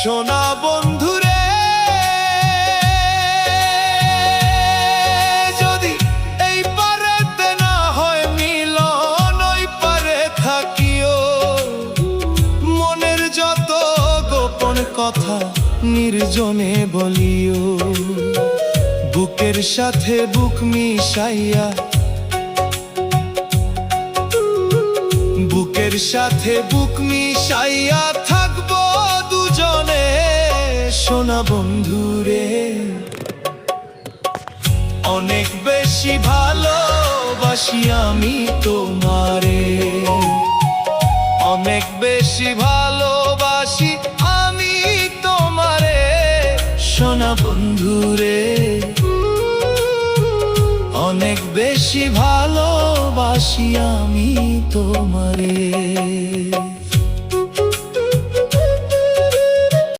সোনা বন্ধুরে, যদি এই পারেতে না হয় মিলন, ওই পারে থাকিও। মনের যত গোপন কথা নির্জনে বলিও। বুকের সাথে বুক মিশাইয়া, বুকের সাথে বুক মিশাইয়া থাকবো দুজনে। সোনা বন্ধুরে, অনেক বেশি ভালোবাসি আমি তোমারে, অনেক বেশি ভালোবাসি আমি তোমারে। সোনা বন্ধুরে, অনেক বেশি ভালোবাসি আমি তোমারে।